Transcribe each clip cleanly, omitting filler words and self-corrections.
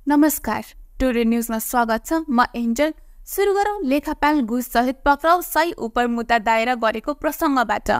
नमस्कार, टुडे न्यूजमा स्वागत छ। म एन्जल। सुरु गरौँ लेखापाल घुस सहित पक्राउ सही उपर मुद्दा दायर गरेको प्रसङ्गबाट।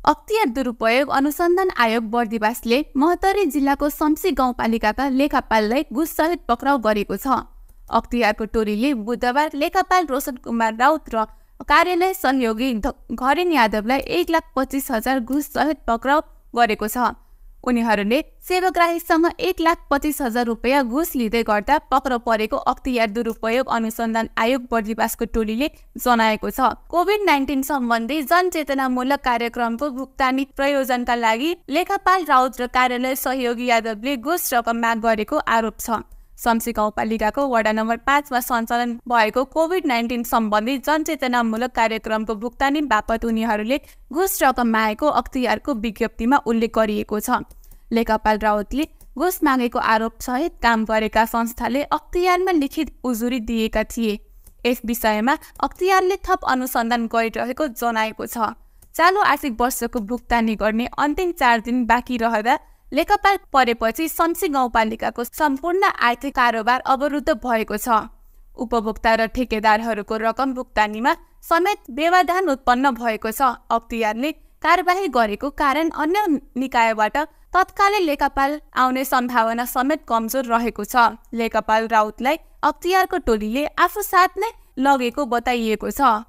अख्तियार दुरुपयोग अनुसन्धान आयोग बर्दिवासले महतरी जिल्लाको शम्सी गाउँपालिकाका लेखापाललाई घुस सहित पक्राउ गरेको छ। अख्तियारको टोलीले बुधबार लेखापाल रोशन कुमार राउत र कार्यालय सहयोगी घरेन यादवलाई 1,25,000 घुस सहित पक्राउ गरेको छ। उनीहरूले सेवाग्राहीसँग 1,25,000 रुपियाँ घुस लिँदै गर्दा पक्राउ परेको अख्तियार दुरुपयोग अनुसन्धान आयोग बर्दिवासको टोलीले जनाएको छ। कोभिड-19 सम्बन्धी जनचेतनामूलक कार्यक्रमको भुक्तानी प्रयोजनका लागि लेखापाल राउत र कार्यालय सहयोगी यादवले घुस रकम माग गरेको आरोप छ। शम्सी गाउँपालिकाको वडा नम्बर 5 मा सञ्चालन भएको कोभिड-19 सम्बन्धी जनचेतनामूलक कार्यक्रमको भुक्तानी बापत उनीहरूले घुस रकम मागेको अख्तियारको विज्ञप्तिमा उल्लेख गरिएको छ। लेखापाल राउतले घुस मागेको आरोप सहित काम गरेका संस्थाले अख्तियारमा लिखित उजुरी दिएका थिए। यस विषयमा अख्तियारले थप अनुसन्धान गरिरहेको जनाएको छ। चालु आर्थिक वर्षको भुक्तानी गर्ने अन्तिम 4 दिन बाँकी रहँदा लेखापाल परेपछि शम्सी गाउँपालिकाको सम्पूर्ण आर्थिक कारोबार अवरुद्ध भएको छ। उपभोक्ता र ठेकेदारहरूको रकम भुक्तानीमा समेत व्यवधान उत्पन्न भएको छ। अख्तियारले कारबाही गरेको कारण अन्य निकायबाट तत्कालै लेखापाल आउने सम्भावना समेत कमजोर रहेको छ। लेखापाल राउतलाई अख्तियारको टोलीले आफू साथ नै लगेको बताइएको छ।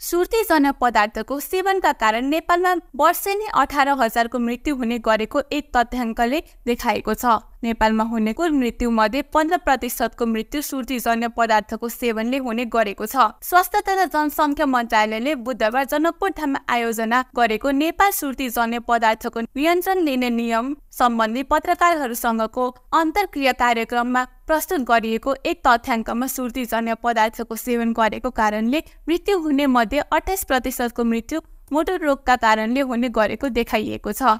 सुर्तीजन्य पदार्थको सेवनका कारण नेपालमा वर्षेनी 18,000 को मृत्यु हुने गरेको एक तथ्याङ्कले देखाएको छ। नेपालमा हुने कुल मृत्यु मध्ये 15% को मृत्यु सुर्तीजन्य पदार्थको सेवनले हुने गरेको छ। स्वास्थ्य तथा जनसङ्ख्या मन्त्रालयले बुधबार जनकपुरधाममा आयोजना गरेको नेपाल सुर्तीजन्य पदार्थको नियन्त्रण लिने नियम सम्बन्धी पत्रकारहरूसँगको अन्तर्क्रिया कार्यक्रममा प्रस्तुत गरिएको एक तथ्याङ्कमा सुर्तीजन्य पदार्थको सेवन गरेको कारणले मृत्यु हुने मध्ये 28% को मृत्यु मोटर रोगका कारणले हुने गरेको देखाइएको छ।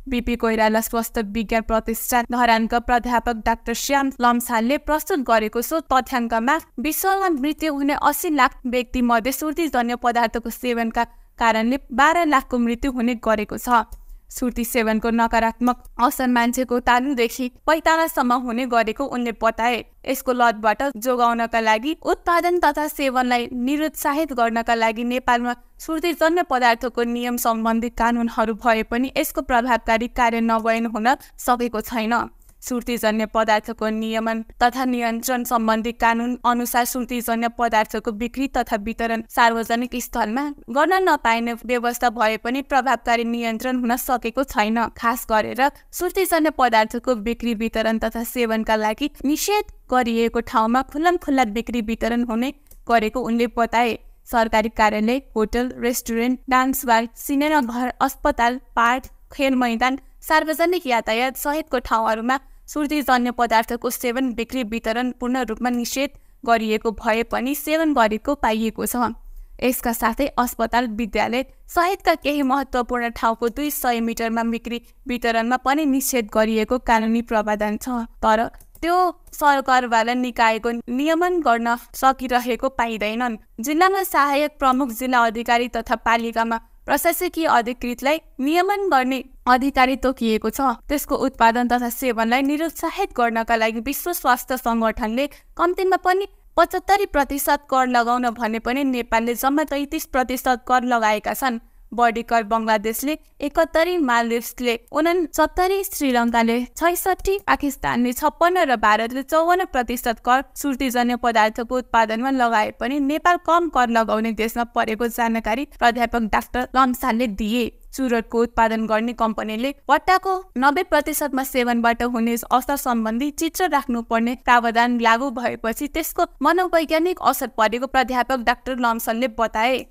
बीपी कोइराला स्वास्थ्य विज्ञान प्रतिष्ठान धरानका प्राध्यापक डाक्टर श्याम लम्सालले प्रस्तुत गरेको सो तथ्याङ्कमा विश्वमा मृत्यु हुने 80 लाख व्यक्ति मध्ये सुर्तीजन्य पदार्थको सेवनका कारणले 12 लाखको मृत्यु हुने गरेको छ। सुर्ती सेवनको नकारात्मक असर मान्छेको तालुदेखि पैतालासम्म हुने गरेको उनले बताए। यसको लतबाट जोगाउनका लागि उत्पादन तथा सेवनलाई निरुत्साहित गर्नका लागि नेपालमा सुर्तीजन्य पदार्थको नियम सम्बन्धी कानुनहरू भए पनि यसको प्रभावकारी कार्यान्वयन हुन सकेको छैन। सुर्तीजन्य पदार्थको नियमन तथा नियन्त्रण सम्बन्धी कानुन अनुसार सुर्तीजन्य पदार्थको बिक्री तथा वितरण सार्वजनिक स्थलमा गर्न नपाइने व्यवस्था भए पनि प्रभावकारी नियन्त्रण हुन सकेको छैन। खास गरेर सुर्तीजन्य पदार्थको बिक्री वितरण तथा सेवनका लागि निषेध गरिएको ठाउँमा खुल्लमखुल्ला बिक्री वितरण हुने गरेको उनले बताए। सरकारी कार्यालय, hotel, restaurant, dance bar, cinema घर, अस्पताल, पार्क, खेल मैदान, सार्वजनिक यातायात सहितको ठाउँहरूमा सुर्तीजन्य पदार्थको सेवन बिक्री वितरण पूर्ण रूपमा निषेध गरिएको भए पनि सेवन गरेको पाइएको छ। यसका साथै अस्पताल, विद्यालय सहितका केही महत्त्वपूर्ण ठाउँको 200 मिटरमा बिक्री वितरणमा पनि निषेध गरिएको कानुनी प्रावधान छ। तर त्यो सरकारवाला निकायको नियमन गर्न सकिरहेको पाइँदैनन्। जिल्लामा सहायक प्रमुख जिल्ला अधिकारी तथा पालिकामा प्रशासकीय अधिकृतलाई नियमन गर्ने अधिकारी तोकिएको छ। त्यसको उत्पादन तथा सेवनलाई निरुत्साहित गर्नका लागि विश्व स्वास्थ्य सङ्गठनले कम्तीमा पनि 75% कर लगाउन भने पनि नेपालले जम्मा 33% कर लगाएका छन्। बढी कर बङ्गलादेशले 71, मालदिभ्सले 69, श्रीलङ्काले 66, पाकिस्तानले 56 र भारतले 54% कर सुर्तीजन्य पदार्थको उत्पादनमा लगाए पनि नेपाल कम कर लगाउने देशमा परेको जानकारी प्राध्यापक डाक्टर लम्सालले दिए। चुरोटको उत्पादन गर्ने कम्पनीले पट्टाको 90% मा सेवनबाट हुने असर सम्बन्धी चित्र राख्नुपर्ने प्रावधान लागू भएपछि त्यसको मनोवैज्ञानिक असर परेको प्राध्यापक डाक्टर लम्सालले बताए।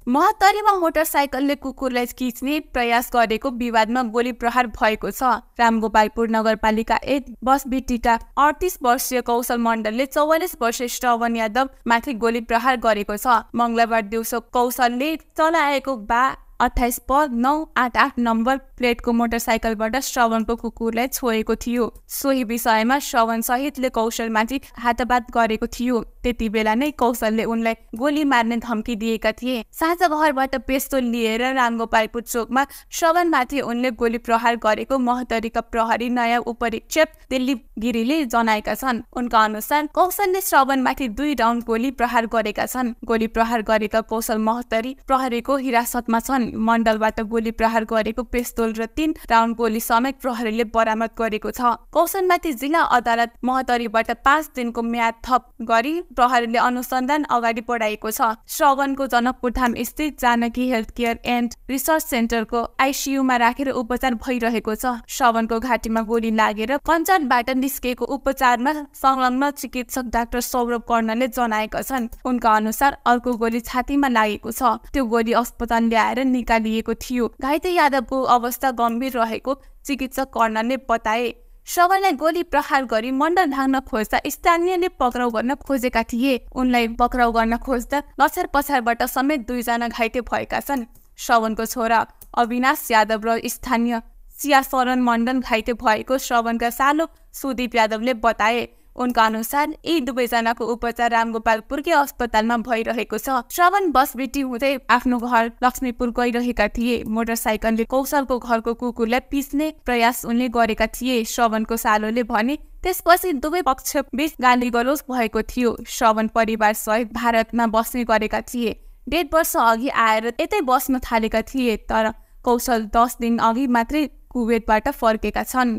महतरीमा मोटरसाइकलले कुकुरलाई खिच्ने प्रयास गरेको विवादमा गोली प्रहार भएको छ। रामगोपालपुर नगरपालिका 1 बस बिटीका 38 वर्षीय कौशल मण्डलले 44 वर्षीय श्रवण यादव माथि गोली प्रहार गरेको छ। मंगलबार दिउँसो कौशलले चलाएको 28 प 988 नम्बर प्लेटको मोटरसाइकलबाट श्रवणको कुकुरलाई छोएको थियो। सोही विषयमा श्रवण सहितले कौशलमाथि हातबात गरेको थियो। त्यति बेला नै कौशलले उनलाई गोली मार्ने धम्की दिएका थिए। साँझ घरबाट पिस्तोल लिएर रामगोपालपुर चोकमा श्रवणमाथि उनले गोली प्रहार गरेको महोत्तरीका प्रहरी नयाँ उपरीक्षक दिलीप गिरीले जनाएका छन्। उनका अनुसार कौशलले श्रवणमाथि 2 राउन्ड गोली प्रहार गरेका छन्। गोली प्रहार गरेका कौशल महोत्तरी प्रहरीको हिरासतमा छन्। मण्डलबाट गोली प्रहार गरेको पिस्तोल र 3 राउन्ड गोली समेत प्रहरीले बरामद गरेको छ। कौशलमाथि जिल्ला अदालत महोत्तरीबाट 5 दिनको म्याद थप गरी प्रहरीले अनुसन्धान अगाडि बढाएको छ। श्रवणको जनकपुरधाम स्थित Janaki health care and research सेन्टरको आइसियुमा राखेर उपचार भइरहेको छ। श्रवणको घाँटीमा गोली लागेर कञ्चनबाट निस्केको उपचारमा संलग्न चिकित्सक डाक्टर सौरभ कर्णले जनाएका छन्। उनका अनुसार अर्को गोली छातीमा लागेको छ। त्यो गोली अस्पताल ल्याएर निकालिएको थियो। घाइते यादवको अवस्था गम्भीर रहेको चिकित्सक कर्णले बताए। श्रवणलाई गोली प्रहार गरी मण्डल भाग्न खोज्दा स्थानीयले पक्राउ गर्न खोजेका थिए। उनलाई पक्राउ गर्न खोज्दा लछार पछारबाट समेत 2 जना घाइते भएका छन्। श्रवणको छोरा अविनाश यादव र स्थानीय सिया शरण मण्डल घाइते भएको श्रवणका सालो सुदीप यादवले बताए। उनका अनुसार यी 2 जनाको उपचार रामगोपालपुरकै अस्पतालमा भइरहेको छ। श्रवण बसबिटी हुँदै आफ्नो घर लक्ष्मीपुर गइरहेका थिए। मोटरसाइकलले कौशलको घरको कुकुरलाई पिस्ने प्रयास उनले गरेका थिए। श्रवणको सालोले भने त्यसपछि दुवै पक्ष बीच गाली गलोच भएको थियो। श्रवण परिवार सहित भारतमा बस्ने गरेका थिए। 1.5 वर्ष अघि आएर यतै बस्न थालेका थिए, तर कौशल 10 दिन अघि मात्रै कुवेतबाट फर्केका छन्।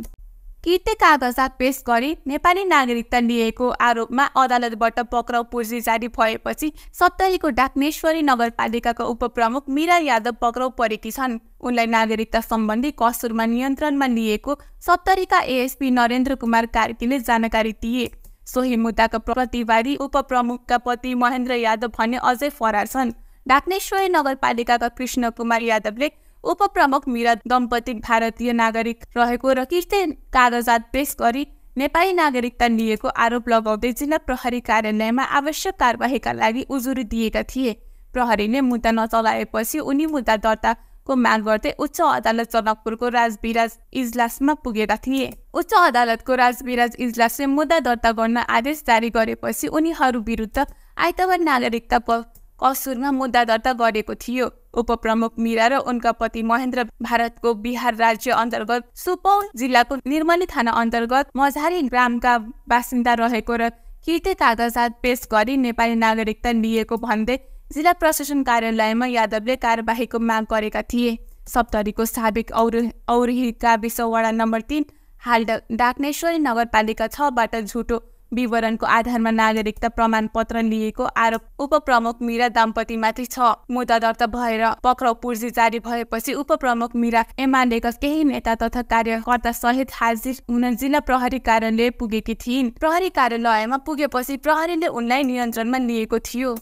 किर्ते कागजात पेश गरी नेपाली नागरिकता लिएको आरोपमा अदालतबाट पक्राउ पूर्जी जारी भएपछि सप्तरीको डाक्नेश्वरी नगरपालिकाका उपप्रमुख मीरा यादव पक्राउ परेकी छन्। उनलाई नागरिकता सम्बन्धी कसुरमा नियन्त्रणमा लिएको सप्तरीका एएसपी नरेन्द्र कुमार कार्कीले जानकारी दिए। सोही मुद्दाका प्रतिवादी उपप्रमुखका पति महेन्द्र यादव भने अझै फरार छन्। डाक्नेश्वरी नगरपालिकाका कृष्ण कुमार यादवले उपप्रमुख मीरा दम्पति भारतीय नागरिक रहेको र किर्ते कागजात पेश गरी नेपाली नागरिकता लिएको आरोप लगाउँदै जिल्ला प्रहरी कार्यालयमा आवश्यक कारबाहीका लागि उजुरी दिएका थिए। प्रहरीले मुद्दा नचलाएपछि उनी मुद्दा दर्ताको माग गर्दै उच्च अदालत जनकपुरको राजविराज इजलासमा पुगेका थिए। उच्च अदालतको राजविराज इजलासले मुद्दा दर्ता गर्न आदेश जारी गरेपछि उनीहरू विरुद्ध आइतबार नागरिकता कसुरमा मुद्दा दर्ता गरेको थियो। उपप्रमुख मीरा र उनका पति महेन्द्र भारतको बिहार राज्य अन्तर्गत सुपौल जिल्लाको निर्मली थाना अन्तर्गत मझारी ग्रामका बासिन्दा रहेको र किर्ते कागजात पेश गरी नेपाली नागरिकता लिएको भन्दै जिल्ला प्रशासन कार्यालयमा यादवले कारबाहीको माग गरेका थिए। सप्तरीको साबिक औरही गाविस वडा नम्बर 3 हाल डाक्नेश्वरी नगरपालिका 6 बाट झुटो विवरणको आधारमा नागरिकता प्रमाणपत्र लिएको आरोप उपप्रमुख मीरा दम्पतिमाथि छ। मुद्दा दर्ता भएर पक्राउ पूर्जी जारी भएपछि उपप्रमुख मीरा एमालेका केही नेता तथा कार्यकर्ता सहित हाजिर हुन जिल्ला प्रहरी कार्यालय पुगेकी थिइन्। प्रहरी कार्यालयमा पुगेपछि प्रहरीले उनलाई नियन्त्रणमा लिएको थियो।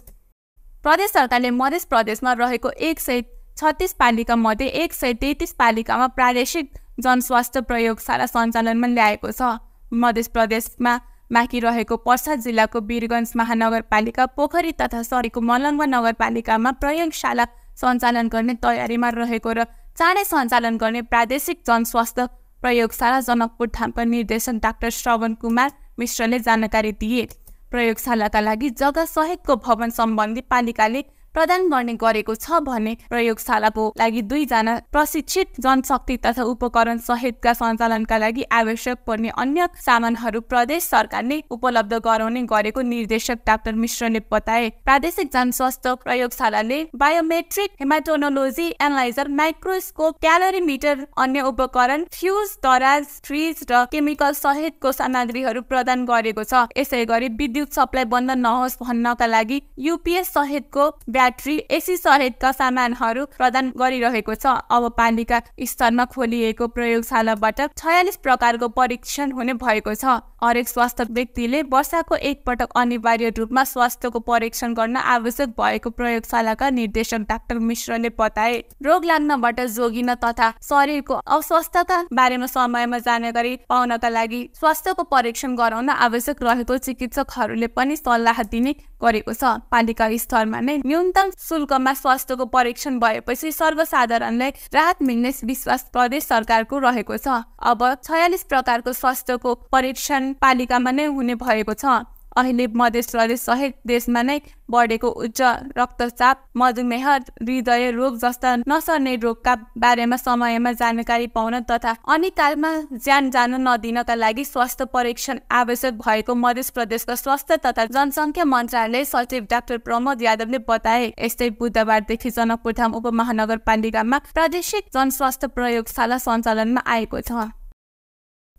प्रदेश सरकारले मध्य प्रदेशमा रहेको 136 पालिका मध्ये 133 पालिकामा प्रादेशिक जनस्वास्थ्य प्रयोगशाला सञ्चालनमा ल्याएको छ। मध्य प्रदेशमा बाँकी रहेको पर्सा जिल्लाको वीरगञ्ज महानगरपालिका पोखरी तथा सरीको मलङ्गवा नगरपालिकामा प्रयोगशाला सञ्चालन गर्ने तयारीमा रहेको र चाँडै सञ्चालन गर्ने प्रादेशिक जनस्वास्थ्य प्रयोगशाला जनकपुर धामका निर्देशक डाक्टर श्रवण कुमार मिश्रले जानकारी दिए। प्रयोगशालाका लागि जग्गा सहितको भवन सम्बन्धी पालिकाले प्रदान गर्ने गरेको छ भने प्रयोगशालाको लागि 2 जना प्रशिक्षित जनशक्ति तथा उपकरण सहितका सञ्चालनका लागि आवश्यक पर्ने अन्य सामानहरू प्रदेश सरकारले उपलब्ध गराउने गरेको निर्देशक डाक्टर मिश्रले बताए। प्रादेशिक जनस्वास्थ्य प्रयोगशालाले बायोमेट्रिक हेमाटोनोलोजी एनालाइजर माइक्रोस्कोप क्यालोरीमिटर अन्य उपकरण फ्युज दराज फ्रिज र केमिकल सहितको सामग्रीहरू प्रदान गरेको छ। यसैगरी विद्युत सप्लाई बन्द नहोस् भन्नका लागि युपीएस सहितको ब्याट्री एसी सहितका सामानहरू प्रदान गरिरहेको छ। अब पालिका स्तरमा खोलिएको प्रयोगशालाबाट 46 प्रकारको परीक्षण हुने भएको छ। हरेक स्वास्थ्य व्यक्तिले वर्षको एक पटक अनिवार्य रूपमा स्वास्थ्यको परीक्षण गर्न आवश्यक भएको प्रयोगशालाका निर्देशक डाक्टर मिश्रले बताए। रोग लाग्नबाट जोगिन तथा शरीरको अस्वस्थता बारेमा समयमा जानकारी पाउनका लागि स्वास्थ्यको परीक्षण गराउन आवश्यक रहेको चिकित्सकहरूले पनि सल्लाह दिने गरेको छ। पालिका स्तरमा नै न्यूनतम शुल्कमा स्वास्थ्यको परीक्षण भएपछि सर्वसाधारणलाई राहत मिल्ने विश्वास प्रदेश सरकारको रहेको छ। अब 46 प्रकारको स्वास्थ्यको परीक्षण पालिकामा नै हुने भएको छ। अहिले मध्य प्रदेश सहित देशमा नै बढेको उच्च रक्तचाप, मधुमेह, हृदय रोग जस्ता नसर्ने रोगका बारेमा समयमा जानकारी पाउन तथा अनिकालमा ज्यान जान नदिनका लागि स्वास्थ्य परीक्षण आवश्यक भएको मध्य प्रदेशका स्वास्थ्य तथा जनसङ्ख्या मन्त्रालय सचिव डाक्टर प्रमोद यादवले बताए। यस्तै बुधबारदेखि जनकपुरधाम उपमहानगरपालिकामा प्रादेशिक जनस्वास्थ्य प्रयोगशाला सञ्चालनमा आएको छ।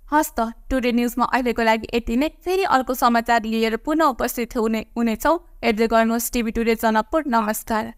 हस्त टुडे न्युजमा अहिलेको लागि यति नै। फेरि अर्को समाचार लिएर पुनः उपस्थित हुनेछौँ। हेर्दै गर्नुहोस् टिभी टुडे जनकपुर। नमस्कार।